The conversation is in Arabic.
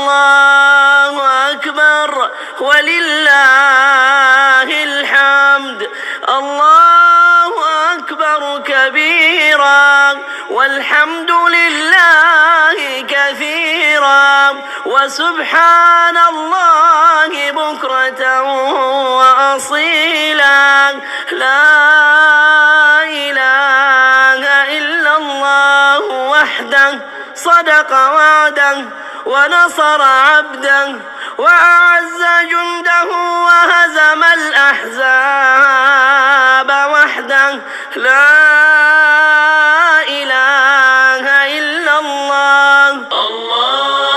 الله أكبر ولله الحمد. الله أكبر كبيرا والحمد لله كثيرا وسبحان الله بكرة وأصيلا. لا إله إلا الله وحده صدق وعده ونصر عبده وأعز جنده وهزم الأحزاب وحده. لا إله إلا الله. الله